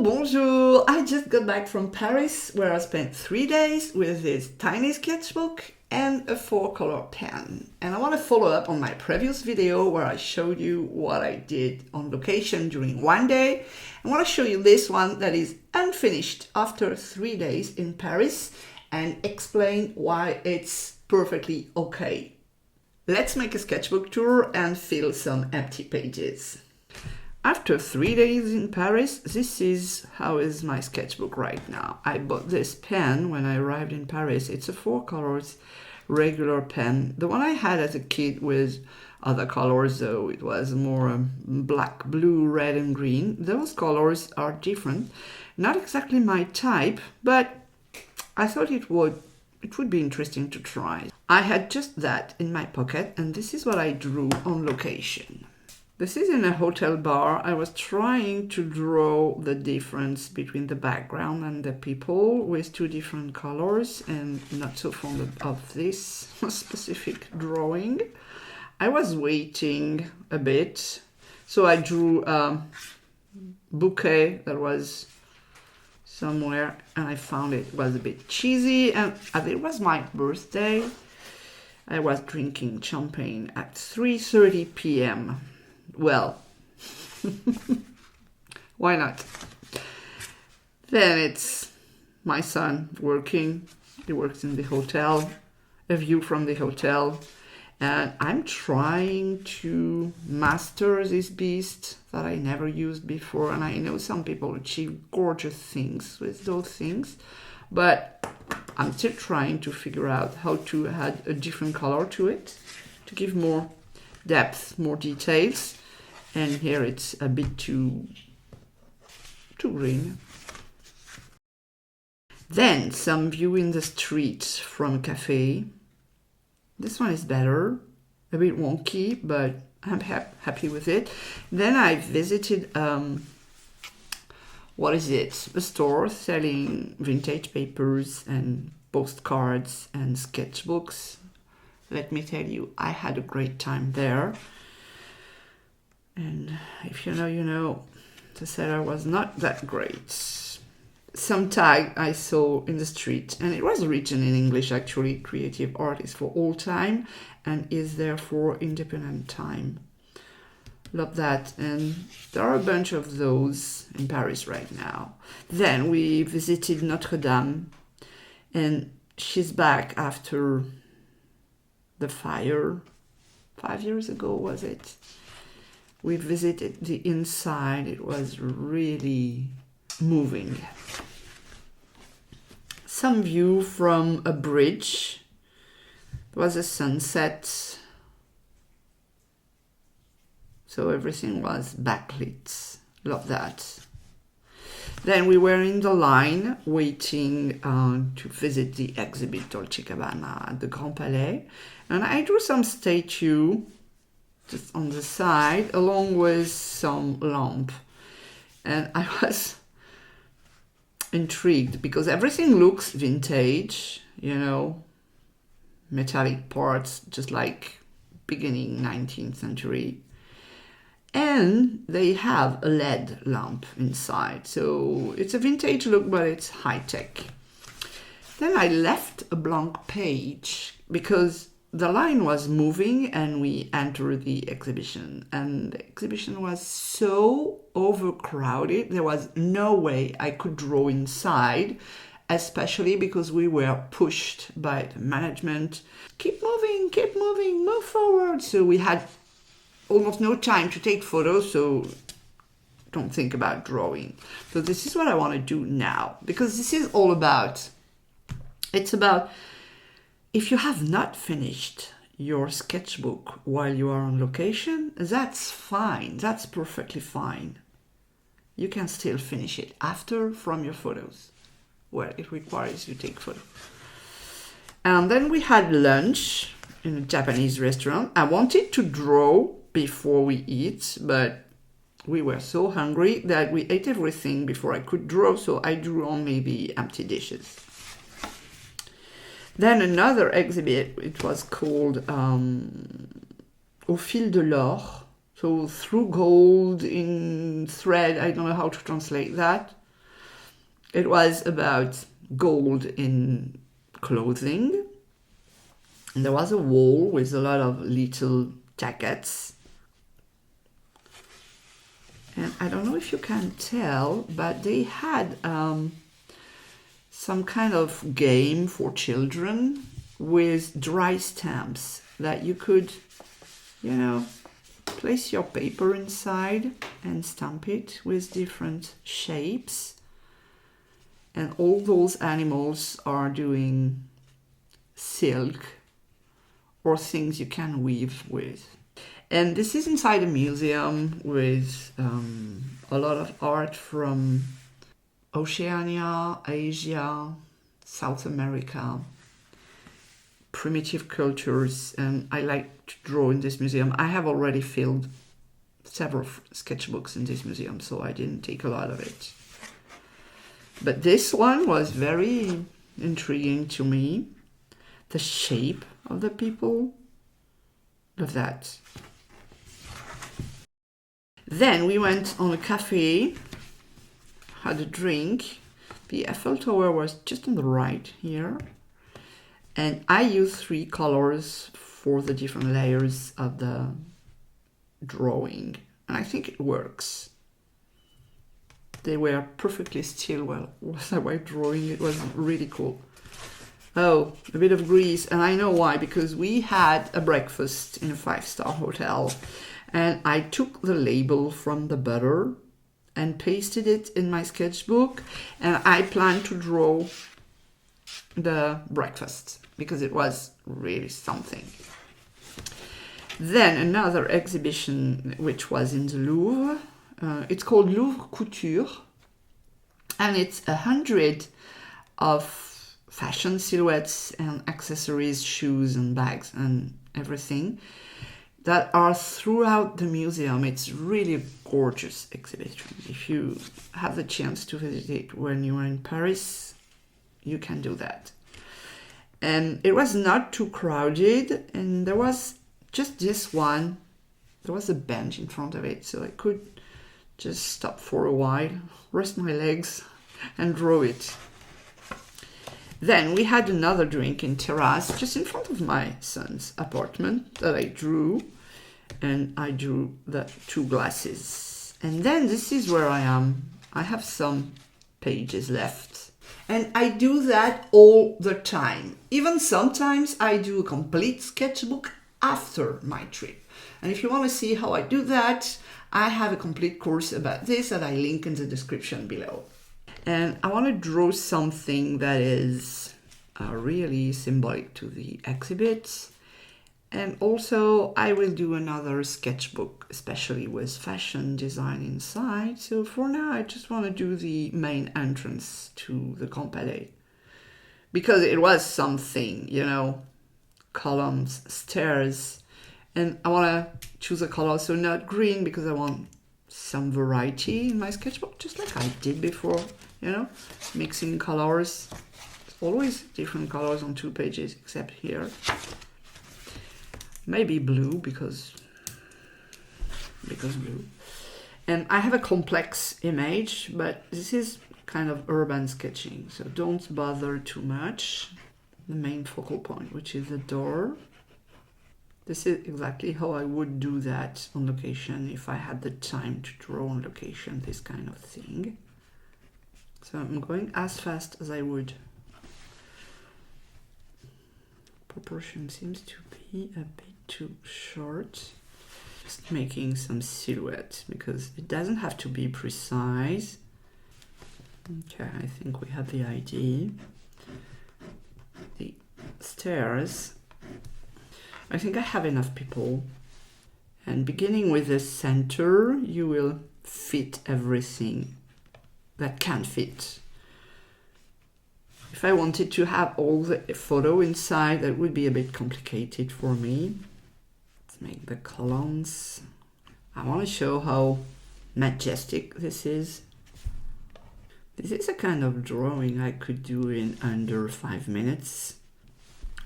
Bonjour! I just got back from Paris where I spent 3 days with this tiny sketchbook and a 4-color pen. And I want to follow up on my previous video where I showed you what I did on location during one day. I want to show you this one that is unfinished after 3 days in Paris and explain why it's perfectly okay. Let's make a sketchbook tour and fill some empty pages. After 3 days in Paris, this is how is my sketchbook right now. I bought this pen when I arrived in Paris. It's a 4 colors regular pen. The one I had as a kid with other colors, though it was more black, blue, red and green. Those colors are different. Not exactly my type, but I thought it would be interesting to try. I had just that in my pocket and this is what I drew on location. This is in a hotel bar. I was trying to draw the difference between the background and the people with 2 different colors and not so fond of this specific drawing. I was waiting a bit, so I drew a bouquet that was somewhere and I found it was a bit cheesy, and as it was my birthday, I was drinking champagne at 3:30 p.m. Well, why not? Then it's my son working. He works in the hotel, a view from the hotel. And I'm trying to master this beast that I never used before. And I know some people achieve gorgeous things with those things. But I'm still trying to figure out how to add a different color to it, to give more depth, more details. And here it's a bit too green. Then some view in the street from a cafe. This one is better, a bit wonky, but I'm happy with it. Then I visited, what is it? A store selling vintage papers and postcards and sketchbooks. Let me tell you, I had a great time there. And if you know, you know, the seller was not that great. Some tag I saw in the street, and it was written in English actually, creative art is for all time and is there for independent time. Love that, and there are a bunch of those in Paris right now. Then we visited Notre Dame, and she's back after the fire. 5 years ago, was it? We visited the inside. It was really moving. Some view from a bridge. There was a sunset. So everything was backlit. Love that. Then we were in the line waiting to visit the exhibit Dolce & Gabbana at the Grand Palais. And I drew some statue just on the side, along with some lamp. And I was intrigued because everything looks vintage, you know, metallic parts, just like beginning 19th century. And they have a LED lamp inside. So it's a vintage look, but it's high tech. Then I left a blank page because the line was moving and we entered the exhibition, and the exhibition was so overcrowded. There was no way I could draw inside, especially because we were pushed by the management. Keep moving, move forward. So we had almost no time to take photos, so don't think about drawing. So this is what I want to do now, because this is all about, it's about, if you have not finished your sketchbook while you are on location, that's fine. That's perfectly fine. You can still finish it after from your photos. Well, it requires you take photos. And then we had lunch in a Japanese restaurant. I wanted to draw before we eat, but we were so hungry that we ate everything before I could draw, so I drew on maybe empty dishes. Then another exhibit, it was called Au fil de l'or, so through gold in thread, I don't know how to translate that. It was about gold in clothing. And there was a wall with a lot of little jackets. And I don't know if you can tell, but they had some kind of game for children with dry stamps that you could, you know, place your paper inside and stamp it with different shapes. And all those animals are doing silk or things you can weave with. And this is inside a museum with a lot of art from Oceania, Asia, South America, primitive cultures, and I like to draw in this museum. I have already filled several sketchbooks in this museum, so I didn't take a lot of it. But this one was very intriguing to me. The shape of the people, love that. Then we went on a cafe, had a drink. The Eiffel Tower was just on the right here. And I used 3 colors for the different layers of the drawing. And I think it works. They were perfectly still while I was drawing. It was really cool. Oh, a bit of grease. And I know why, because we had a breakfast in a 5-star hotel. And I took the label from the butter and pasted it in my sketchbook. And I planned to draw the breakfast because it was really something. Then another exhibition which was in the Louvre. It's called Louvre Couture. And it's 100 of fashion silhouettes and accessories, shoes and bags and everything that are throughout the museum. It's really a gorgeous exhibition. If you have the chance to visit it when you are in Paris, you can do that. And it was not too crowded, and there was just this one. There was a bench in front of it, so I could just stop for a while, rest my legs, and draw it. Then we had another drink in terrace, just in front of my son's apartment that I drew. And I drew the 2 glasses. And then this is where I am. I have some pages left. And I do that all the time. Even sometimes I do a complete sketchbook after my trip. And if you want to see how I do that, I have a complete course about this that I link in the description below. And I want to draw something that is really symbolic to the exhibit. And also I will do another sketchbook, especially with fashion design inside. So for now, I just want to do the main entrance to the Grand Palais. Because it was something, you know, columns, stairs. And I want to choose a color, so not green, because I want some variety in my sketchbook, just like I did before, you know, mixing colors. It's always different colors on 2 pages, except here. Maybe blue, because blue. And I have a complex image, but this is kind of urban sketching, so don't bother too much. The main focal point, which is the door. This is exactly how I would do that on location if I had the time to draw on location, this kind of thing. So I'm going as fast as I would. Proportion seems to be a bit too short. Just making some silhouette because it doesn't have to be precise. Okay, I think we have the idea. The stairs. I think I have enough people. And beginning with the center, you will fit everything that can fit. If I wanted to have all the photo inside, that would be a bit complicated for me. Let's make the columns. I want to show how majestic this is. This is a kind of drawing I could do in under 5 minutes.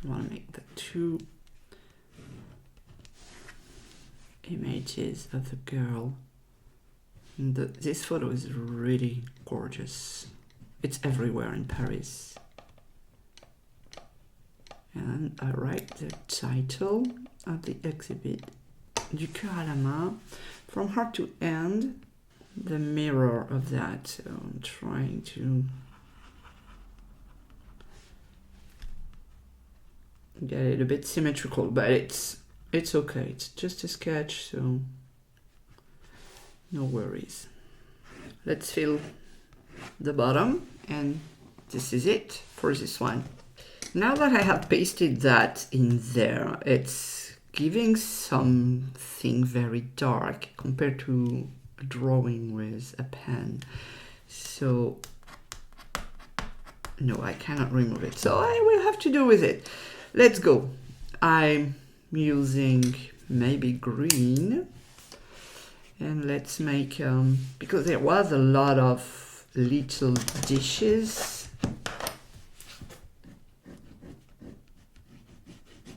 I want to make the 2 images of the girl. And this photo is really gorgeous. It's everywhere in Paris. And I write the title of the exhibit, Du cœur à la main, from heart to end, the mirror of that. So I'm trying to get it a bit symmetrical, but it's okay. It's just a sketch, so no worries. Let's fill the bottom, and this is it for this one. Now that I have pasted that in there, it's giving something very dark compared to a drawing with a pen. So no, I cannot remove it. So I will have to do with it. Let's go. I'm using maybe green. And let's make, because there was a lot of little dishes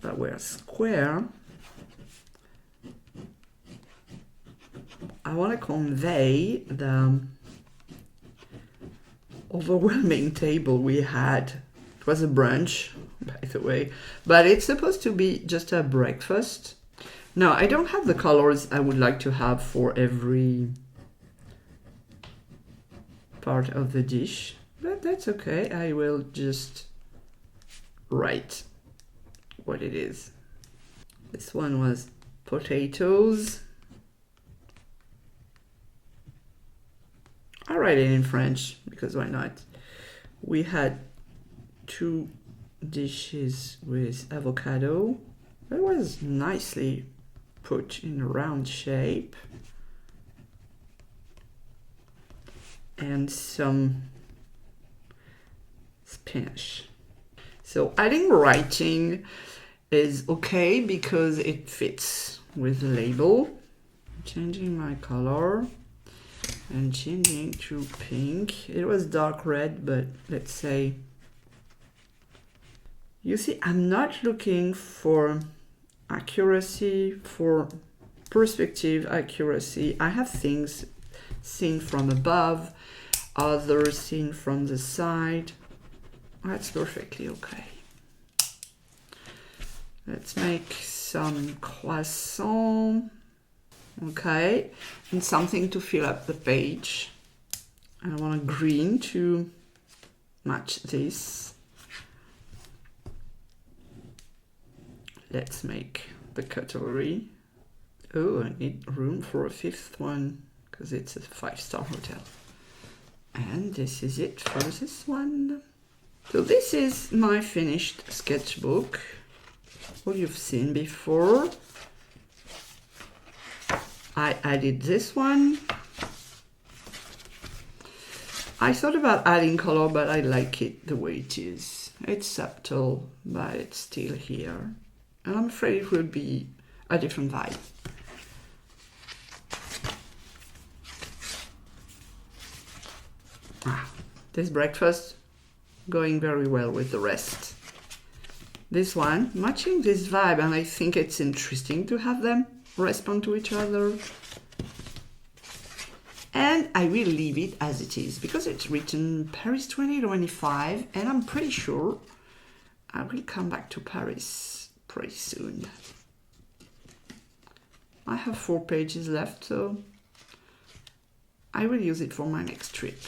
that were square, I want to convey the overwhelming table we had. It was a brunch, by the way, but it's supposed to be just a breakfast. Now, I don't have the colors I would like to have for every part of the dish, but that's okay. I will just write what it is. This one was potatoes. I write it in French because why not? We had 2 dishes with avocado. That was nicely put in a round shape. And some spinach. So adding writing is okay because it fits with the label. Changing my color and changing to pink. It was dark red, but let's say, you see, I'm not looking for accuracy, for perspective accuracy. I have things seen from above, others seen from the side. That's perfectly okay. Let's make some croissant. Okay, and something to fill up the page. And I want a green to match this. Let's make the cutlery. Oh, I need room for a 5th one because it's a 5-star hotel. And this is it for this one. So this is my finished sketchbook. What you've seen before. I added this one. I thought about adding color, but I like it the way it is. It's subtle, but it's still here. And I'm afraid it will be a different vibe. This breakfast going very well with the rest. This one matching this vibe, and I think it's interesting to have them respond to each other. And I will leave it as it is because it's written Paris 2025, and I'm pretty sure I will come back to Paris pretty soon. I have 4 pages left, so I will use it for my next trip.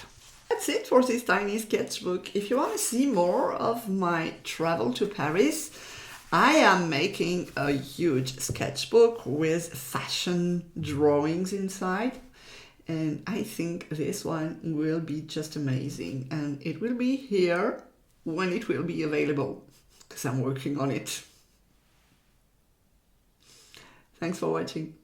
That's it for this tiny sketchbook. If you want to see more of my travel to Paris, I am making a huge sketchbook with fashion drawings inside. And I think this one will be just amazing. And it will be here when it will be available, because I'm working on it. Thanks for watching.